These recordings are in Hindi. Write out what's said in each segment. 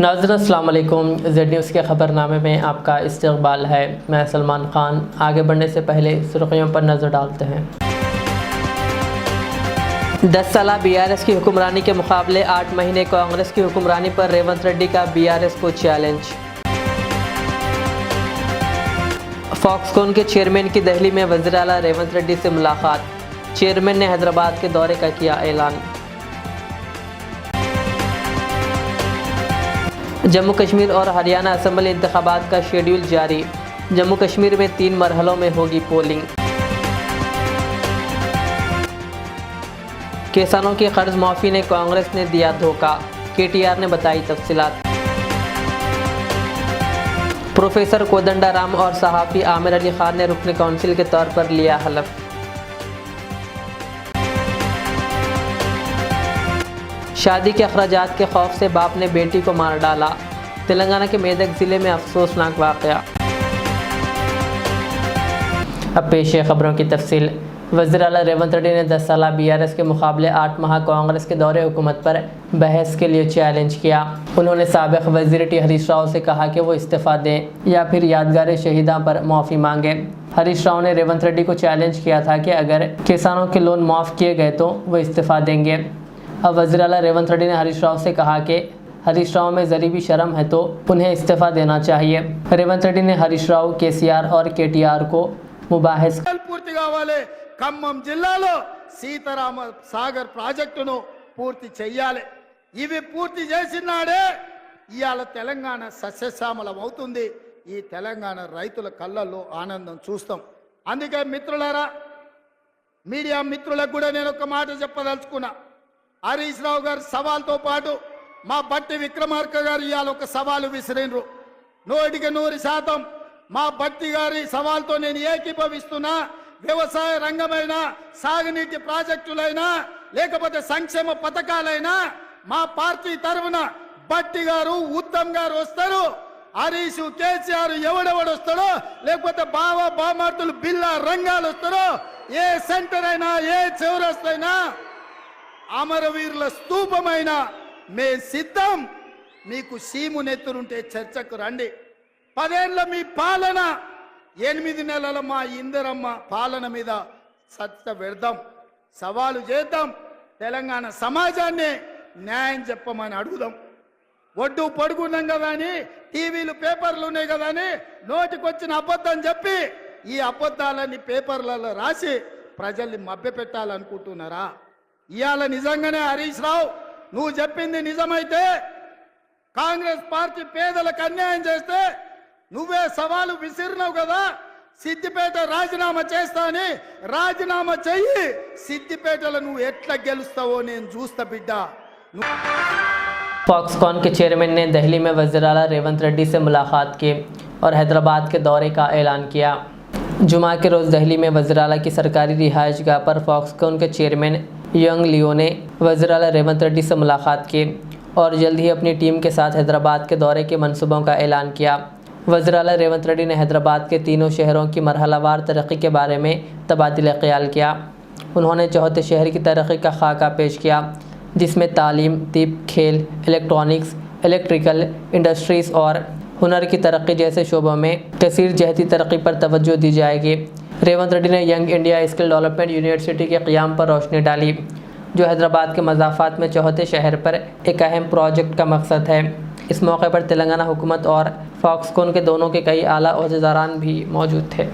नाज़रीन अस्सलाम वालेकुम। ज़ेड न्यूज़ के ख़बरनामे में आपका इस्तक़बाल है। मैं सलमान ख़ान। आगे बढ़ने से पहले सुर्ख़ियों पर नज़र डालते हैं। 10 साल BRS की हुक्मरानी के मुकाबले 8 महीने कांग्रेस की हुक्मरानी पर रेवंत रेड्डी का BRS को चैलेंज। फॉक्सकॉन के चेयरमैन की दिल्ली में वज़ीर आला रेवंत रेड्डी से मुलाकात। चेयरमैन ने हैदराबाद के दौरे का किया ऐलान। जम्मू कश्मीर और हरियाणा असम्बली इंतखाबात का शेड्यूल जारी। जम्मू कश्मीर में 3 मरहलों में होगी पोलिंग। किसानों की कर्ज माफ़ी ने कांग्रेस ने दिया धोखा। KTR ने बताई तफसीलात। प्रोफेसर कोदंडाराम और सहाफ़ी आमिर अली खान ने रुकन काउंसिल के तौर पर लिया हलफ। शादी के अखराजात के खौफ से बाप ने बेटी को मार डाला। तेलंगाना के मेदक ज़िले में अफसोसनाक वाक़या। अब पेश है खबरों की तफसील। वज़ीर आला रेवंत रेड्डी ने 10 साल BRS के मुकाबले 8 माह कांग्रेस के दौरे हुकूमत पर बहस के लिए चैलेंज किया। उन्होंने साबिक़ वज़ीर टी हरीश राव से कहा कि वो इस्तीफ़ा दें या फिर यादगार शहीदा पर माफ़ी मांगे। हरीश राव ने रेवंत रेड्डी को चैलेंज किया था कि अगर किसानों के लोन माफ़ किए गए तो वो इस्तीफ़ा देंगे। अब वज़ीर आला रेवंत रेड्डी ने हरीश राव से कहा कि हरीश राव में ज़री भी शर्म है तो उन्हें इस्तीफ़ा देना चाहिए। रेवंत रेड्डी ने हरीश राव, KCR और KTR को मुबाहिस పూర్తి కావాలి। ఖమ్మం జిల్లాలో సీతారామ సాగర్ ప్రాజెక్టును పూర్తి చేయాలి। ఇవి పూర్తి చేసినాడే ఇవాళ తెలంగాణ సస్యశ్యామలం అవుతుంది। ఈ తెలంగాణ రైతుల కళ్ళల్లో ఆనందం చూస్తాం। అందుకే మిత్రులారా, మీడియా మిత్రులకు కూడా నేను ఒక మాట చెప్పదలుచుకున్నా। హరీష్ రావు గారి సవాల్తో పాటు మా బట్టి విక్రమార్క గారు ఇవాళ ఒక సవాలు విసిరినరు। 100% మా బట్టి గారి సవాల్తో నేను ఏకీభవిస్తున్నా। వ్యవసాయ రంగమైనా, సాగునీటి ప్రాజెక్టులైనా, లేకపోతే సంక్షేమ పథకాలైనా మా పార్టీ తరఫున బట్టి గారు, ఉత్తమ్ గారు వస్తారు। హరీష్, KCR ఎవడెవడు వస్తాడో, లేకపోతే బామార్తులు బిల్లా రంగాలు వస్తారో, ఏ సెంటర్ అయినా, ఏ చౌరస్తైనా, అమరవీరుల స్తూపమైన మే సిద్ధం। మీకు సీము నెత్తురుంటే చర్చకు రండి। 10 ఏళ్ల మీ పాలన, 8 నెలల మా ఇందరమ్మ పాలన మీద సత్త పెడదాం, సవాలు చేద్దాం। తెలంగాణ సమాజాన్ని న్యాయం చెప్పమని అడుగుదాం। ఒడ్డు పడుకున్నాం కదా అని, టీవీలు పేపర్లు ఉన్నాయి కదా అని నోటికొచ్చిన అబద్ధం చెప్పి ఈ అబద్ధాలని పేపర్లలో రాసి ప్రజల్ని మభ్యపెట్టాలనుకుంటున్నారా? ఇవాళ నిజంగానే హరీష్ రావు నువ్వు చెప్పింది నిజమైతే, కాంగ్రెస్ పార్టీ పేదలకు అన్యాయం చేస్తే నువ్వే సవాలు విసిరినావు కదా, సిద్దిపేట రాజీనామా చేస్తా అని రాజీనామా చెయ్యి। సిద్దిపేటలో నువ్వు ఎట్లా గెలుస్తావో నేను చూస్తా బిడ్డ। फॉक्सकॉन के चेयरमैन ने दिल्ली में वज़ीर आला रेवंत रेड्डी से मुलाकात की और हैदराबाद के दौरे का ऐलान किया। जुमा के रोज़ दिल्ली में वज़ीर आला की सरकारी रिहाइशगाह पर फॉक्सकॉन के चेयरमैन यंग लियो ने वज़ीर आला रेवंत रेड्डी से मुलाकात की और जल्द ही अपनी टीम के साथ हैदराबाद के दौरे के मंसूबों का ऐलान किया। वज़ीर आला रेवंत रेड्डी ने हैदराबाद के तीनों शहरों की मरहलावार तरक्की के बारे में तबादला ख्याल किया। उन्होंने चौथे शहर की तरक्की का खाका पेश किया, जिसमें तालीम, तिब, खेल, इलेक्ट्रॉनिक्स, इलेक्ट्रिकल, इंडस्ट्रीज़ और हुनर की तरक्की जैसे शोबों में कसीर जहती तरक्की पर तवज्जो दी जाएगी। रेवंत रेड्डी ने young India skill development university के क़याम पर रोशनी डाली, जो हैदराबाद के मज़ाफ़ात में चौथे शहर पर एक अहम प्रोजेक्ट का मकसद है। इस मौके पर तेलंगाना हुकूमत और फॉक्सकॉन के दोनों के कई आला ओहदेदारान भी मौजूद थे।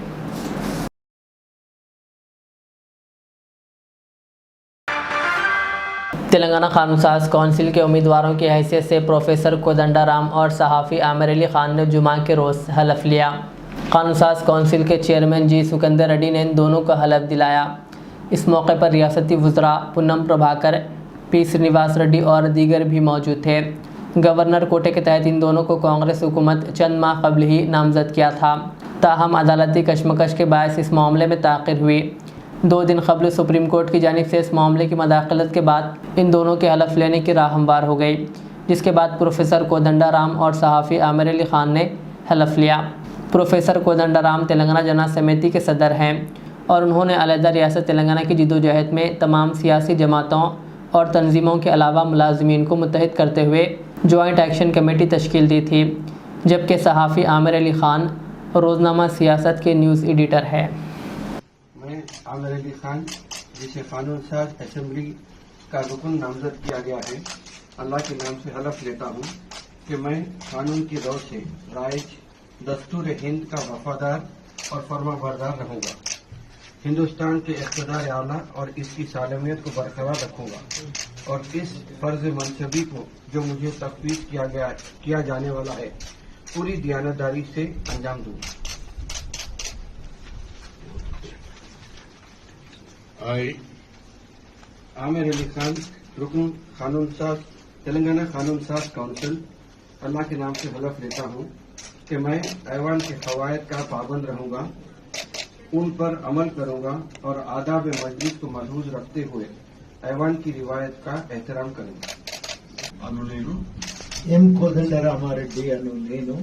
तेलंगाना कानून साज कौंसिल के उम्मीदवारों की हैसियत से प्रोफेसर कोदंडाराम और सहाफ़ी आमिर अली खान ने जुमा के रोज़ हलफ लिया। कानून साज कौंसिल के चेयरमैन G. सुकंदर रेड्डी ने इन दोनों को हलफ दिलाया। इस मौके पर रियासती वज़रा पूनम प्रभाकर, P. श्रीनिवास रेड्डी और दीगर भी मौजूद थे। गवर्नर कोटे के तहत इन दोनों को कांग्रेस हुकूमत चंद माह कबल ही नामजद किया था। ताहम अदालती कशमकश के बायस इस मामले में ताख़िर हुई। 2 दिन कबल सुप्रीम कोर्ट की जानिब से इस मामले की मदाखलत के बाद इन दोनों के हलफ लेने की राह हमवार हो गई, जिसके बाद प्रोफेसर कोदंडाराम और सहाफ़ी आमिर अली खान ने हलफ लिया। प्रोफेसर कोदंडाराम तेलंगाना जना समिति के सदर हैं और उन्होंने अलहदा रियासत तेलंगाना की जदोजहद में तमाम सियासी जमातों और तंजीमों के अलावा मुलाजमीन को मुत्तहिद करते हुए जॉइंट एक्शन कमेटी तश्कील दी थी, जबकि सहाफ़ी आमिर अली ख़ान रोज़नामा सियासत के न्यूज़ एडिटर है। मैं आमिर अली ख़ान, जिसे कानून साज असेंबली का रुकन नामजद किया गया है, अल्लाह के नाम से हलफ लेता हूँ कि मैं कानून की रौ से राइज दस्तूर हिंद का वफादार और फर्माबरदार रहूँगा, हिंदुस्तान के इक़्तिदार आला और इसकी सालमियत को बरकरार रखूँगा और इस फ़र्ज़ मनसबी को जो मुझे तफ़वीज़ किया जाने वाला है पूरी दयानतदारी से अंजाम दूँगा। आमिर अली ख़ान, रुकन कानून साज, तेलंगाना कानून साज काउंसिल, अल्लाह के नाम से हलफ लेता हूँ कि मैं ऐवान के क़वायद का पाबंद रहूँगा, उन पर अमल करूँगा और आदाब मजलिस को मलहूज़ रखते हुए ऐवान की रिवायत का एहतराम करूँगा। ఎం కోదండరామారెడ్డి అను నేను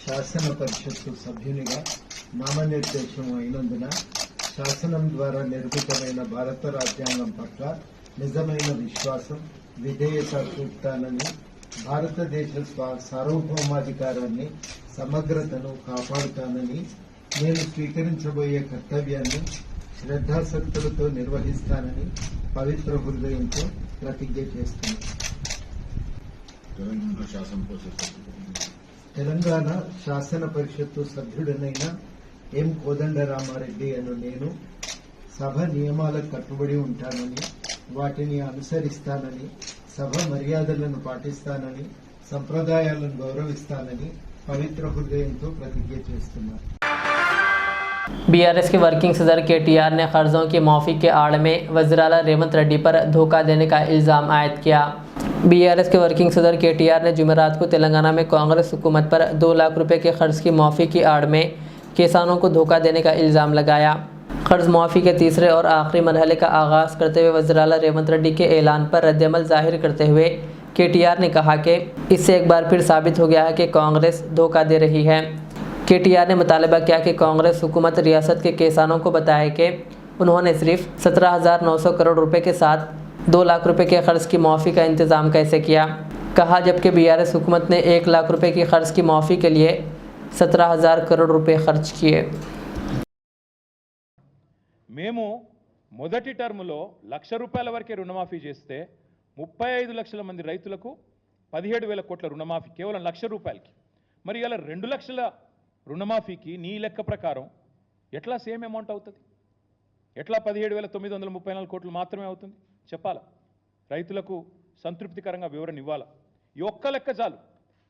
శాసన పరిషత్తు సభ్యునిగా నామనిర్దేశం అయినందున శాసనం ద్వారా నిర్మితమైన భారత రాజ్యాంగం పట్ల నిజమైన విశ్వాసం, విధేయత చూపుతానని, భారతదేశ సార్వభౌమాధికారాన్ని, సమగ్రతను కాపాడుతానని, నేను స్వీకరించబోయే కర్తవ్యాన్ని శ్రద్ధాసక్తులతో నిర్వహిస్తానని పవిత్ర హృదయంతో ప్రతిజ్ఞ చేస్తున్నాను. తెలంగాణ శాసన పరిషత్తు సభ్యుడనైన ఎం కోదండరామారెడ్డి అను నేను సభ నియమాలకు కట్టుబడి ఉంటానని, వాటిని అనుసరిస్తానని, సభ మర్యాదలను పాటిస్తానని, సంప్రదాయాలను గౌరవిస్తానని పవిత్ర హృదయంతో ప్రతిజ్ఞ చేస్తున్నాను. बीआरएस के वर्किंग सदर केटीआर ने कर्जों की माफ़ी के आड़ में वज़ीर-ए-आला रेवंत रेड्डी पर धोखा देने का इल्ज़ाम आयद किया। बीआरएस के वर्किंग सदर केटीआर ने जुमेरात को तेलंगाना में कांग्रेस हुकूमत पर 2 लाख रुपए के कर्ज की माफ़ी की आड़ में किसानों को धोखा देने का इल्ज़ाम लगाया। कर्ज माफ़ी के तीसरे और आखिरी मरहले का आगाज़ करते हुए वज़ीर-ए-आला रेवंत रेड्डी के ऐलान पर रद्दअमल ज़ाहिर करते हुए केटीआर ने कहा कि इससे एक बार फिर साबित हो गया है कि कांग्रेस धोखा दे रही है। केटीआर ने मुतालबा किया कि कांग्रेस हुकूमत रियासत के किसानों को बताए कि उन्होंने सिर्फ 17,900 करोड़ रुपए के साथ 2 लाख रुपए के कर्ज की माफ़ी का इंतज़ाम कैसे किया। कहा जबकि बीआरएस हुकूमत ने 1 लाख रुपए की कर्ज की माफ़ी के लिए 17,000 करोड़ रुपए खर्च किए। మేము మొదటి టర్ములో ₹1,00,000 వరకే రుణమాఫీ చేస్తే 35 లక్షల మంది రైతులకు 17,000 కోట్ల రుణమాఫీ కేవలం ₹1,00,000కి. మరి ఇలా 2 లక్షల రుణమాఫీకి నీ లెక్క ప్రకారం ఎట్లా సేమ్ అమౌంట్ అవుతుంది? ఎట్లా 17,934 కోట్లు మాత్రమే అవుతుంది? చెప్పాలా? రైతులకు సంతృప్తికరంగా వివరణ ఇవ్వాలా? ఈ ఒక్క లెక్క చాలు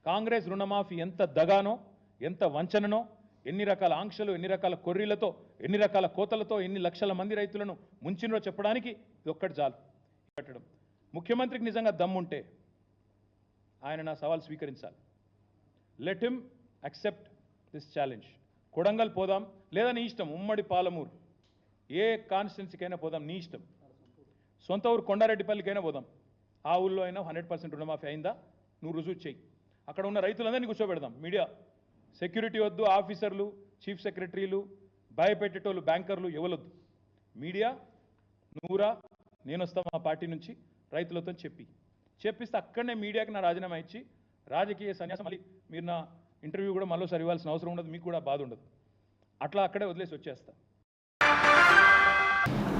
కాంగ్రెస్ రుణమాఫీ ఎంత దగానో, ఎంత వంచననో, ఎన్ని రకాల ఆంక్షలు, ఎన్ని రకాల కొర్రీలతో, ఎన్ని రకాల కోతలతో, ఎన్ని లక్షల మంది రైతులను ముంచినో చెప్పడానికి ఇది ఒక్కటి చాలు. పెట్టడం ముఖ్యమంత్రికి నిజంగా దమ్ముంటే ఆయన నా సవాల్ స్వీకరించాలి. Let him accept this challenge. Kodangal పోదాం, లేదా నీ ఇష్టం, ఉమ్మడి పాలమూరు ఏ కాన్స్టిట్యున్సీకైనా పోదాం, నీ ఇష్టం. సొంత ఊరు కొండారెడ్డిపల్లికైనా పోదాం, ఆ ఊళ్ళో అయినా 100% రుణమాఫీ అయిందా నువ్వు రుజువు చేయి. అక్కడ ఉన్న రైతులందరినీ కూర్చోబెడదాం. మీడియా సెక్యూరిటీ వద్దు, ఆఫీసర్లు, చీఫ్ సెక్రటరీలు, భయపెట్టేటోళ్ళు, బ్యాంకర్లు ఎవరొద్దు. మీడియా నువ్వురా, నేను వస్తాను మా పార్టీ నుంచి రైతులతో చెప్పిస్తే అక్కడనే మీడియాకి నా రాజీనామా ఇచ్చి రాజకీయ సన్యాసం, మళ్ళీ మీరు నా ఇంటర్వ్యూ కూడా మళ్ళీసారి ఇవ్వాల్సిన అవసరం ఉండదు, మీకు కూడా బాధ ఉండదు. అట్లా అక్కడే వదిలేసి వచ్చేస్తా.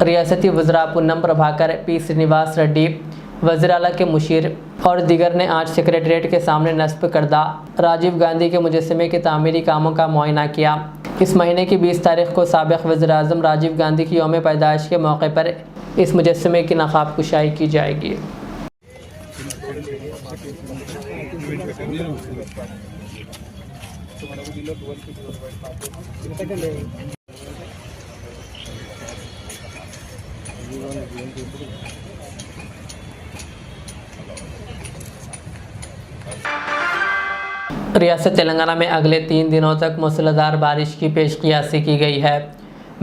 रियासती वज़रा पुन्नम प्रभाकर, पी श्रीनिवास रेड्डी, वज़ीर-ए-आला के मुशीर और दीगर ने आज सेक्रेटरीट के सामने नस्ब करदा राजीव गांधी के मुजस्समे के तामीरी कामों का मुआयना किया। इस महीने की 20 तारीख को साबिक़ वज़ीर-ए-आज़म राजीव गांधी की यौम पैदाइश के मौके पर इस मुजस्समे की नक़ाब कुशाई की जाएगी। रियासत तेलंगाना में अगले 3 दिनों तक मूसलाधार बारिश की पेशकियासी की गई है।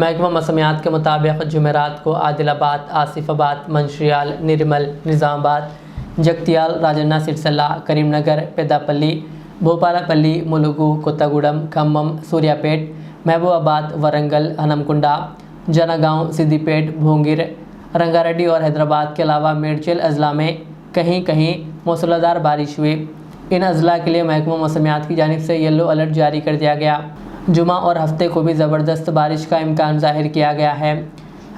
महकमा मौसमियात के मुताबिक जुमेरात को आदिलाबाद, आसिफाबाद, मंशियाल, निर्मल, निज़ामाबाद, जगतियाल, राजन्ना सिरसल्ला, करीमनगर, पेदापल्ली, भोपालपल्ली, मुलुगु, कोत्तागुडम, खम्मम, सूर्यापेट, महबूबाबाद, वरंगल, हनमकुंडा, जनगांव, सिद्दीपेट, भोंगिर, रंगारेड्डी और हैदराबाद के अलावा मेडचल अजला में कहीं कहीं मूसलाधार बारिश हुई। इन अजला के लिए महकमा मौसमियात की जानिब से येलो अलर्ट जारी कर दिया गया। जुमा और हफ्ते को भी ज़बरदस्त बारिश का इम्कान ज़ाहिर किया गया है।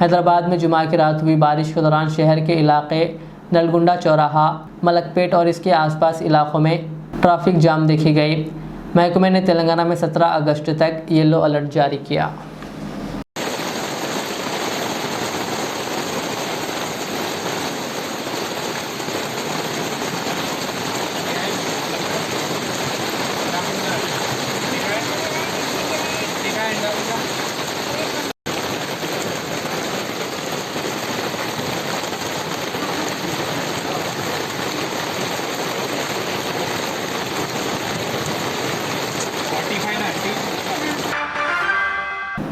हैदराबाद में जुमा की रात हुई बारिश के दौरान शहर के इलाके नलगुंडा चौराहा, मलकपेट और इसके आसपास इलाकों में ट्रैफिक जाम देखी गई। महकमे ने तेलंगाना में 17 अगस्त तक येलो अलर्ट जारी किया।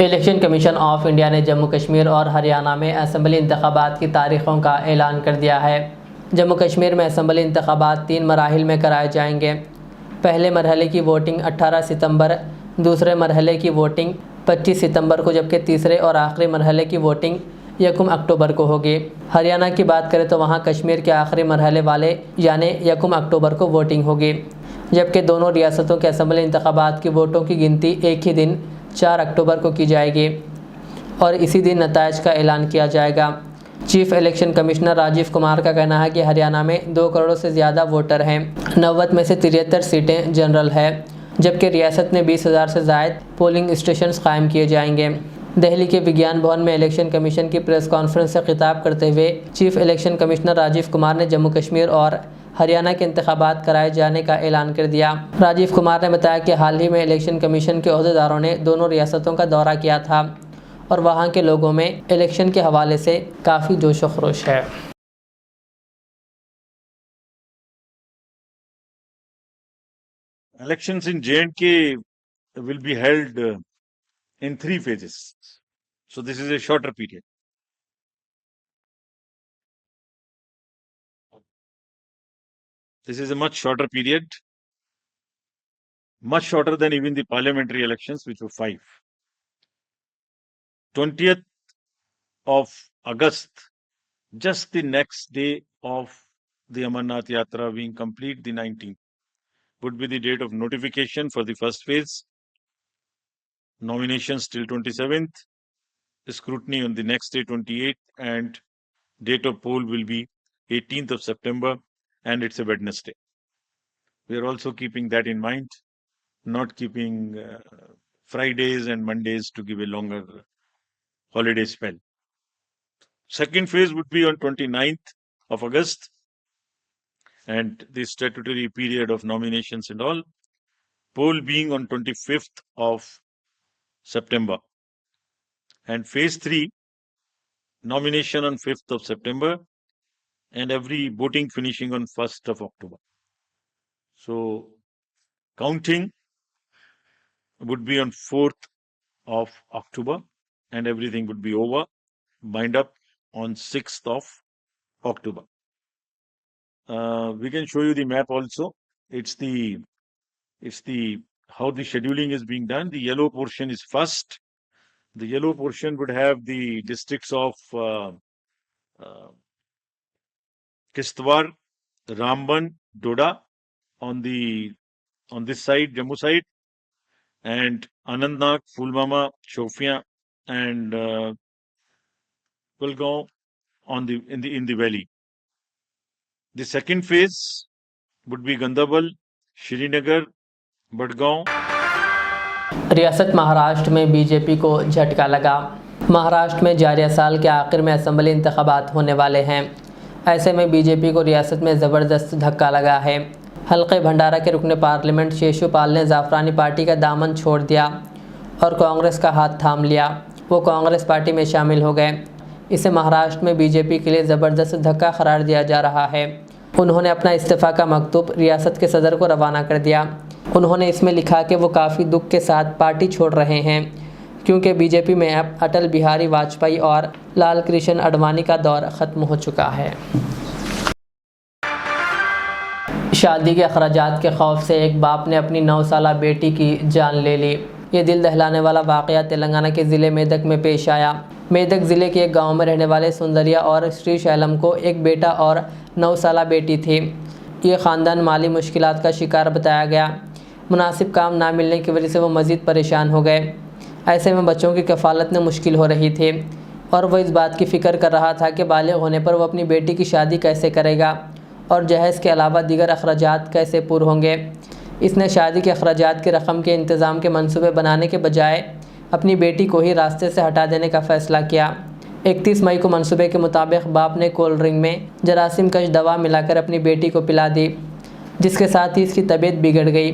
इलेक्शन कमीशन ऑफ इंडिया ने जम्मू कश्मीर और हरियाणा में असम्बली इंतखाबात की तारीखों का ऐलान कर दिया है। जम्मू कश्मीर में असम्बली इंतखाबात 3 मराहिल में कराए जाएंगे। पहले मरहले की वोटिंग 18 सितंबर, दूसरे मरहले की वोटिंग 25 सितंबर को, जबकि तीसरे और आखिरी मरहले की वोटिंग 1 अक्टूबर को होगी। हरियाणा की बात करें तो वहाँ कश्मीर के आखिरी मरहले वाले यानी 1 अक्टूबर को वोटिंग होगी, जबकि दोनों रियासतों के असम्बली इंतखाबात की वोटों की गिनती एक ही दिन 4 अक्टूबर को की जाएगी और इसी दिन नताइज का ऐलान किया जाएगा। Chief election commissioner Rajeev Kumar का कहना है कि हरियाणा में 2 करोड़ से ज़्यादा वोटर हैं। 90 में से 73 सीटें जनरल है, जबकि रियासत में 20,000 से ज़ायद पोलिंग स्टेशन कायम किए जाएंगे। दिल्ली के विज्ञान भवन में इलेक्शन कमीशन की प्रेस कॉन्फ्रेंस से खिताब करते हुए chief election commissioner Rajeev Kumar ने जम्मू कश्मीर और हरियाणा के इंतखाबात कराए जाने का ऐलान कर दिया। राजीव कुमार ने बताया कि हाल ही में इलेक्शन कमीशन के ओहदेदारों ने दोनों रियासतों का दौरा किया था और वहां के लोगों में इलेक्शन के हवाले से काफ़ी जोश व खरोश है। Elections in J&K will be held in 3 phases. So this is a shorter period. This is a much shorter period, much shorter than even the parliamentary elections, which were 5. 20th of August, just the next day of the Amarnath Yatra being complete, the 19th, would be the date of notification for the first phase. Nominations till 27th, scrutiny on the next day 28th, and date of poll will be 18th of September, and it's a Wednesday. We are also keeping that in mind, not keeping Fridays and Mondays to give a longer holiday spell. Second phase would be on 29th of August, and the statutory period of nominations and all, poll being on 25th of September. And phase 3, nomination on 5th of September, and every voting finishing on 1st of October. So counting would be on 4th of October, and everything would be over, bind up on 6th of October. We can show you the map also. It's the how the scheduling is being done. The yellow portion is first. The yellow portion would have the districts of Kishtwar, Ramban, Doda on this side, Jammu side, and Anantnag, Pulwama, Shopian, and Kulgaon in the valley. The second phase would be Gandarbal, Srinagar, Budgaon. रियासत महाराष्ट्र में बीजेपी को झटका लगा। महाराष्ट्र में जारी साल के आखिर में असम्बली इंतखाबात होने वाले हैं। ऐसे में बीजेपी को रियासत में ज़बरदस्त धक्का लगा है। हल्के भंडारा के रुकने पार्लियामेंट शेषुपाल ने जाफरानी पार्टी का दामन छोड़ दिया और कांग्रेस का हाथ थाम लिया। वो कांग्रेस पार्टी में शामिल हो गए। इसे महाराष्ट्र में बीजेपी के लिए ज़बरदस्त धक्का करार दिया जा रहा है। उन्होंने अपना इस्तीफ़ा का मकतूब रियासत के सदर को रवाना कर दिया। उन्होंने इसमें लिखा कि वो काफ़ी दुख के साथ पार्टी छोड़ रहे हैं, क्योंकि बीजेपी में अब अटल बिहारी वाजपेयी और लाल कृष्ण आडवाणी का दौर ख़त्म हो चुका है। शादी के अखराजात के खौफ से एक बाप ने अपनी 9 साला बेटी की जान ले ली। ये दिल दहलाने वाला वाक़या तेलंगाना के ज़िले मेदक में पेश आया। मेदक ज़िले के एक गांव में रहने वाले सुंदरिया और श्रीशैलम को एक बेटा और 9 साला बेटी थी। ये ख़ानदान माली मुश्किलात का शिकार बताया गया। मुनासिब काम ना मिलने की वजह से वो मज़ीद परेशान हो गए। ऐसे में बच्चों की कफ़ालत में मुश्किल हो रही थी और वह इस बात की फ़िक्र कर रहा था कि बालिग़ होने पर वह अपनी बेटी की शादी कैसे करेगा और जहेज़ के अलावा दीगर अखराजात कैसे पूरे होंगे। इसने शादी के अखराजात की रकम के इंतज़ाम के मंसूबे बनाने के बजाय अपनी बेटी को ही रास्ते से हटा देने का फ़ैसला किया। 31 मई को मंसूबे के मुताबिक बाप ने कोल्ड ड्रिंक में जरासीम कश दवा मिलाकर अपनी बेटी को पिला दी, जिसके साथ ही इसकी तबीयत बिगड़ गई।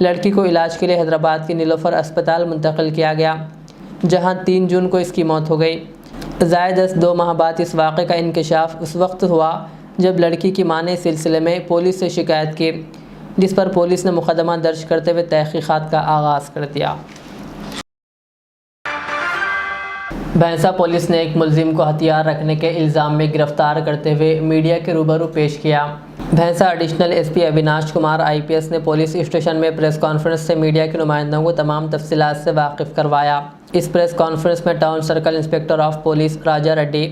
लड़की को इलाज के लिए हैदराबाद के नीलोफर अस्पताल मुंतकिल किया गया, जहां 3 जून को इसकी मौत हो गई। ज़ायद 2 माह बाद इस वाक़े का इंकशाफ उस वक्त हुआ जब लड़की की मां ने इस सिलसिले में पुलिस से शिकायत की, जिस पर पुलिस ने मुकदमा दर्ज करते हुए तहक़ीक़ात का आगाज़ कर दिया। भैंसा पुलिस ने एक मुलजिम को हथियार रखने के इल्ज़ाम में गिरफ्तार करते हुए मीडिया के रूबरू पेश किया। Bhainsa additional SP Avinash Kumar IPS ने पुलिस स्टेशन में प्रेस कॉन्फ्रेंस से मीडिया के नुमाइंदों को तमाम तफसीलात से वाकिफ़ करवाया। इस प्रेस कॉन्फ्रेंस में town circle inspector of police Raja Reddy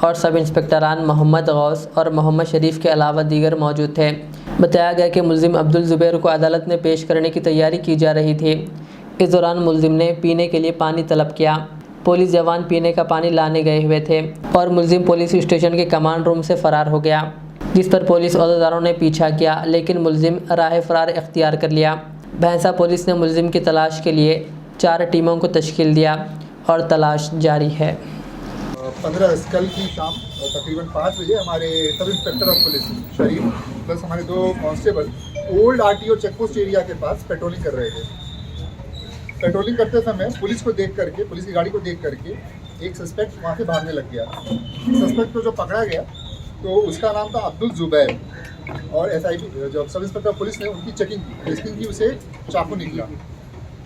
और सब इंस्पेक्टरान मोहम्मद गौस और मोहम्मद शरीफ के अलावा दीगर मौजूद थे। बताया गया कि मुलजिम अब्दुल ज़ुबैर को अदालत में पेश करने की तैयारी की जा रही थी। इस दौरान मुलजिम ने पीने के लिए पानी तलब किया। पुलिस जवान पीने का पानी लाने गए हुए थे और मुलजिम पुलिस स्टेशन के कमांड रूम से फ़रार हो गया, जिस पर पुलिस अहदेदारों ने पीछा किया, लेकिन मुलजिम राह फ़रार इख्तियार कर लिया। भैंसा पुलिस ने मुलजिम की तलाश के लिए 4 टीमों को तश्कील दिया और तलाश जारी है। 15 कल की शाम तकरीबन 5 बजे हमारे sub inspector of police Sharif plus हमारे 2 constable old RTO checkpost area के पास पेट्रोलिंग कर रहे थे। पेट्रोलिंग करते समय पुलिस की गाड़ी को देख करके एक सस्पेक्ट वहाँ से भागने लग गया। सस्पेक्ट को जो पकड़ा गया तो उसका नाम था अब्दुल ज़ुबैर और SIP जब सब इंस्पेक्टर ऑफ पुलिस ने उनकी चेकिंग की उसे चाकू निकला।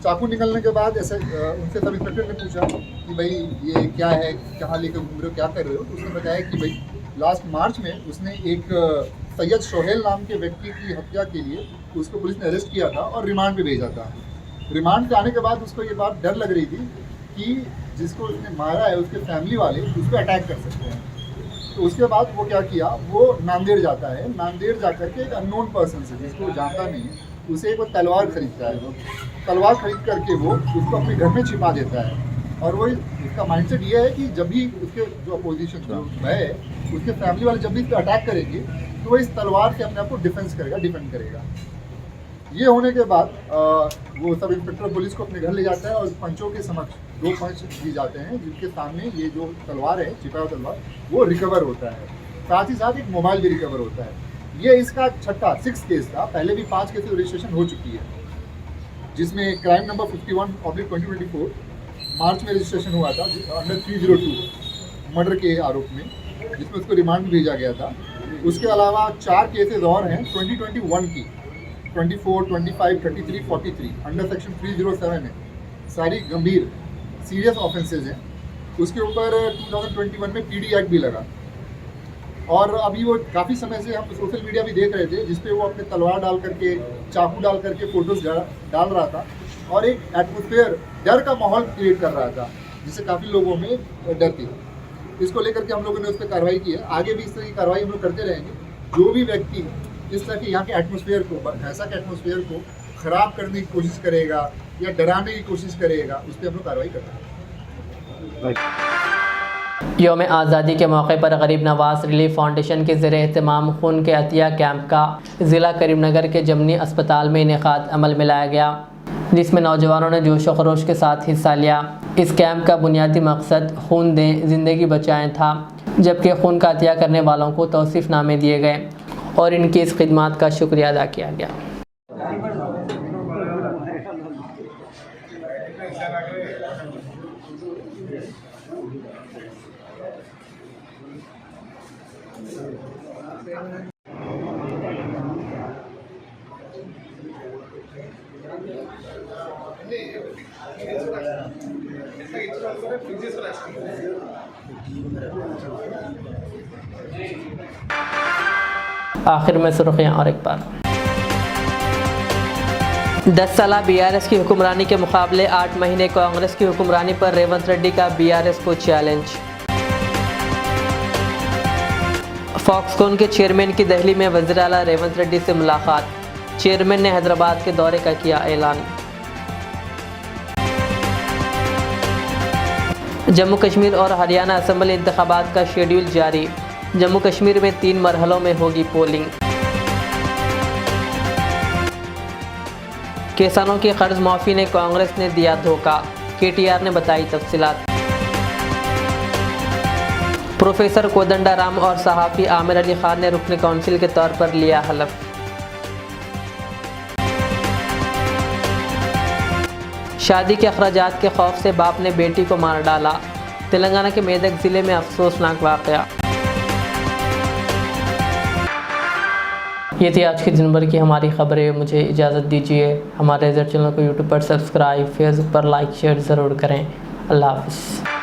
चाकू निकलने के बाद ऐसे उनसे सब इंस्पेक्टर ने पूछा कि भाई ये क्या है, कहाँ लेकर घूम रहे हो, क्या कर रहे हो। तो उसने बताया कि भाई लास्ट मार्च में उसने एक सैयद सोहेल नाम के व्यक्ति की हत्या के लिए उसको पुलिस ने अरेस्ट किया था और रिमांड पे भेजा था। रिमांड पे आने के बाद उसको ये बात डर लग रही थी कि जिसको उसने मारा है उसके फैमिली वाले उस पर अटैक कर सकते हैं। तो उसके बाद वो क्या किया, वो नांदेड़ जाता है। नांदेड़ जाकर के एक अननोन पर्सन से जिसको जानता नहीं है उसे एक तलवार खरीदता है। तलवार खरीद करके वो उसको अपने घर में छिपा देता है और वो उसका माइंडसेट ये है कि जब भी उसके जो अपोजिशन है उसके फैमिली वाले जब भी इस पर अटैक करेंगे तो वो इस तलवार से अपने आप को डिफेंड करेगा। ये होने के बाद वो सब इंस्पेक्टर पुलिस को अपने घर ले जाता है और पंचों के समक्ष 2 पंच दिए जाते हैं, जिनके सामने ये जो तलवार है, छिपा हुआ तलवार, वो रिकवर होता है। साथ ही साथ एक मोबाइल भी रिकवर होता है। ये इसका 6th केस था। पहले भी 5 केस रजिस्ट्रेशन हो चुकी है, जिसमें क्राइम नंबर 51/2024 मार्च में रजिस्ट्रेशन हुआ था अंडर 302 मर्डर के आरोप में, जिसमें उसको रिमांड में भेजा गया था। उसके अलावा 4 केसेस और हैं 2021 की 24, 25, 33, 43 अंडर सेक्शन 307 है। सारी गंभीर सीरियस ऑफेंसेज हैं। उसके ऊपर 2021 में PD एक्ट भी लगा। और अभी वो काफ़ी समय से हम सोशल मीडिया भी देख रहे थे जिसपे वो अपने तलवार डाल करके, चाकू डाल करके फोटोज डाल रहा था और एक एटमॉस्फेयर डर का माहौल क्रिएट कर रहा था, जिससे काफ़ी लोगों में डर थी। इसको लेकर के हम लोगों ने उस पर कार्रवाई की है। आगे भी इस तरह की कार्रवाई हम लोग करते रहेंगे। जो भी व्यक्ति इस तरह के यहाँ के एटमॉस्फेयर को, ऐसा के एटमॉस्फेयर को ख़राब करने की कोशिश करेगा या डराने की कोशिश करेगा, उस पर हम लोग कार्रवाई करते हैं। यौम आज़ादी के मौके पर गरीब नवाज रिलीफ फाउंडेशन के ज़रिए एहतमाम खून के अतिया कैंप का ज़िला करीमनगर के जमनी अस्पताल में इनेकाद अमल में लाया गया, जिसमें नौजवानों ने जोश व खरोश के साथ हिस्सा लिया। इस कैंप का बुनियादी मकसद खून दें ज़िंदगी बचाएं था, जबकि खून का अतिया करने वालों को तौसीफ़नामे दिए गए और इनकी इस खिदमत का शुक्रिया अदा किया गया। आखिर में सुर्खियां और एक बार। 10 साला BRS की हुक्मरानी के मुकाबले 8 महीने कांग्रेस की हुक्मरानी पर रेवंत रेड्डी का BRS को चैलेंज। फॉक्सकॉन के चेयरमैन की दिल्ली में वज़ीर आला रेवंत रेड्डी से मुलाकात। चेयरमैन ने हैदराबाद के दौरे का किया ऐलान। जम्मू कश्मीर और हरियाणा असेंबली इंतखाबात का शेड्यूल जारी। जम्मू कश्मीर में 3 मरहलों में होगी पोलिंग। किसानों की कर्ज माफी ने कांग्रेस ने दिया धोखा, केटीआर ने बताई तफसीलात। प्रोफेसर कोदंडाराम और सहाफ़ी आमिर अली खान ने रुकन काउंसिल के तौर पर लिया हलफ। शादी के अखराजात के खौफ से बाप ने बेटी को मार डाला। तेलंगाना के मेदक ज़िले में अफसोसनाक वाक़या। ये थी आज के दिन भर की हमारी खबरें। मुझे इजाज़त दीजिए। हमारे रेजर चैनल को यूट्यूब पर सब्सक्राइब, फेसबुक पर लाइक शेयर ज़रूर करें। अल्लाह हाफ़िज़।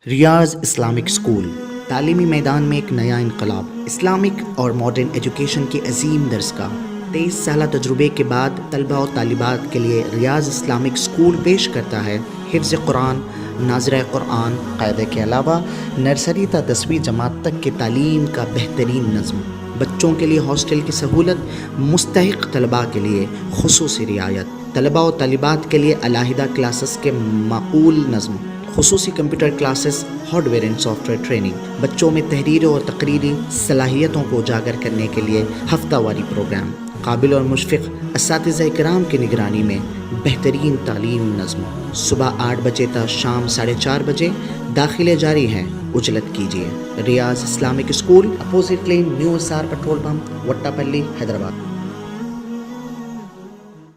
रियाज इस्लामिक स्कूल, तालीमी मैदान में एक नया इनकलाब। इस्लामिक और मॉडर्न एजुकेशन की अजीम दरसगाह। 23 साल तजुर्बे के बाद तलबा और तालिबात के लिए रियाज इस्लामिक स्कूल पेश करता है हिफ्ज़ कुरान, नाज़िरा कुरान क़ायदे के अलावा नर्सरी ता 10वीं जमात तक की तालीम का बेहतरीन नज़्म। बच्चों के लिए हॉस्टल की सहूलत, मुस्तहिक़ तलबा के लिए खुसूसी रियायत, तलबा और तालिबात के लिए अलहदा क्लासेस के माकूल नज़्म, खुसूसी computer classes, hardware and software training, बच्चों में तहरीर और तकरीरी सलाहियतों को उजागर करने के लिए हफ्तावारी प्रोग्राम, काबिल और मुशफ़िक़ असातिज़ा इकराम की निगरानी में बेहतरीन तालीम नज़्म। सुबह 8 बजे तक शाम 4:30 बजे दाखिले जारी हैं। उजलत कीजिए। Riyaz Islamic school, opposite lane, new SR petrol pump, Vattepally, Hyderabad.